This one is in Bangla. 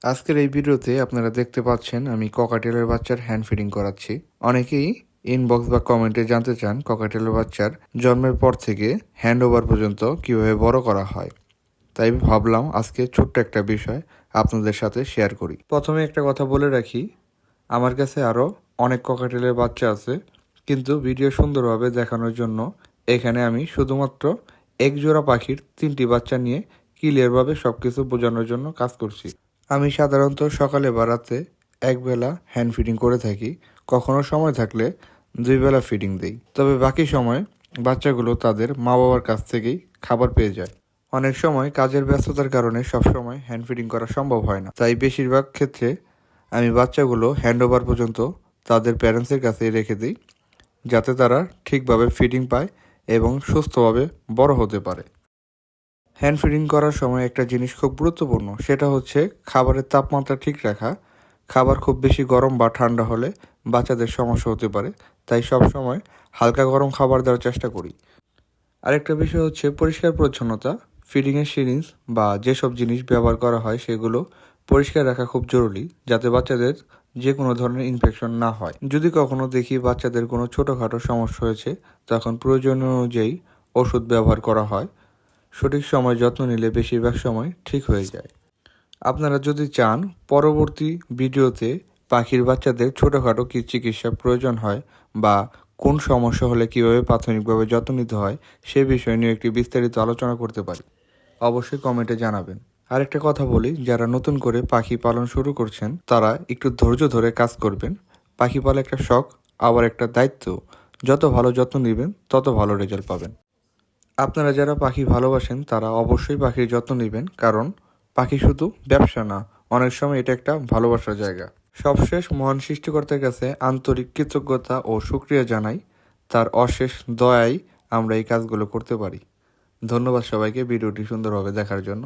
আজকের এই ভিডিওতে আপনারা দেখতে পাচ্ছেন আমি ককাটেলের বাচ্চার হ্যান্ড ফিডিং করাচ্ছি। অনেকেই ইনবক্স বা কমেন্টে জানতে চান ককাটেলের বাচ্চার জন্মের পর থেকে হ্যান্ড ওভার পর্যন্ত কিভাবে বড় করা হয়। তাই ভাবলাম আজকে ছোট্ট একটা বিষয় আপনাদের সাথে শেয়ার করি। প্রথমে একটা কথা বলে রাখি, আমার কাছে আরও অনেক ককাটেলের বাচ্চা আছে, কিন্তু ভিডিও সুন্দরভাবে দেখানোর জন্য এখানে আমি শুধুমাত্র এক জোড়া পাখির 3টি বাচ্চা নিয়ে ক্লিয়ারভাবে সব কিছু বোঝানোর জন্য কাজ করছি। আমি সাধারণত সকালে বা রাতে একবেলা হ্যান্ড ফিডিং করে থাকি, কখনো সময় থাকলে 2 বেলা ফিডিং দিই। তবে বাকি সময় বাচ্চাগুলো তাদের মা বাবার কাছ থেকেই খাবার পেয়ে যায়। অনেক সময় কাজের ব্যস্ততার কারণে সবসময় হ্যান্ড ফিডিং করা সম্ভব হয় না, তাই বেশিরভাগ ক্ষেত্রে আমি বাচ্চাগুলো হ্যান্ড ওভার পর্যন্ত তাদের প্যারেন্টসের কাছেই রেখে দিই, যাতে তারা ঠিকভাবে ফিডিং পায় এবং সুস্থভাবে বড় হতে পারে। হ্যান্ড ফিডিং করার সময় একটা জিনিস খুব গুরুত্বপূর্ণ, সেটা হচ্ছে খাবারের তাপমাত্রা ঠিক রাখা। খাবার খুব বেশি গরম বা ঠান্ডা হলে বাচ্চাদের সমস্যা হতে পারে, তাই সব সময় হালকা গরম খাবার দেওয়ার চেষ্টা করি। আরেকটা বিষয় হচ্ছে পরিষ্কার পরিচ্ছন্নতা। ফিডিংয়ের সিরিঞ্জ বা যেসব জিনিস ব্যবহার করা হয় সেগুলো পরিষ্কার রাখা খুব জরুরি, যাতে বাচ্চাদের যে কোনো ধরনের ইনফেকশন না হয়। যদি কখনো দেখি বাচ্চাদের কোনো ছোটোখাটো সমস্যা হয়েছে, তখন প্রয়োজন অনুযায়ী ওষুধ ব্যবহার করা হয়। সঠিক সময় যত্ন নিলে বেশিরভাগ সময় ঠিক হয়ে যায়। আপনারা যদি চান পরবর্তী ভিডিওতে পাখির বাচ্চাদের ছোটোখাটো কী চিকিৎসা প্রয়োজন হয় বা কোন সমস্যা হলে কীভাবে প্রাথমিকভাবে যত্ন নিতে হয় সে বিষয় নিয়ে একটি বিস্তারিত আলোচনা করতে পারি, অবশ্যই কমেন্টে জানাবেন। আরেকটা কথা বলি, যারা নতুন করে পাখি পালন শুরু করছেন তারা একটু ধৈর্য ধরে কাজ করবেন। পাখি পালা একটা শখ, আবার একটা দায়িত্ব। যত ভালো যত্ন নেবেন তত ভালো রেজাল্ট পাবেন। আপনারা যারা পাখি ভালোবাসেন তারা অবশ্যই পাখির যত্ন নেবেন, কারণ পাখি শুধু ব্যবসা না, অনেক সময় এটা একটা ভালোবাসার জায়গা। সবশেষ মহান সৃষ্টিকর্তার কাছে আন্তরিক কৃতজ্ঞতা ও শুকরিয়া জানাই, তার অশেষ দয়ায় আমরা এই কাজগুলো করতে পারি। ধন্যবাদ সবাইকে ভিডিওটি সুন্দরভাবে দেখার জন্য।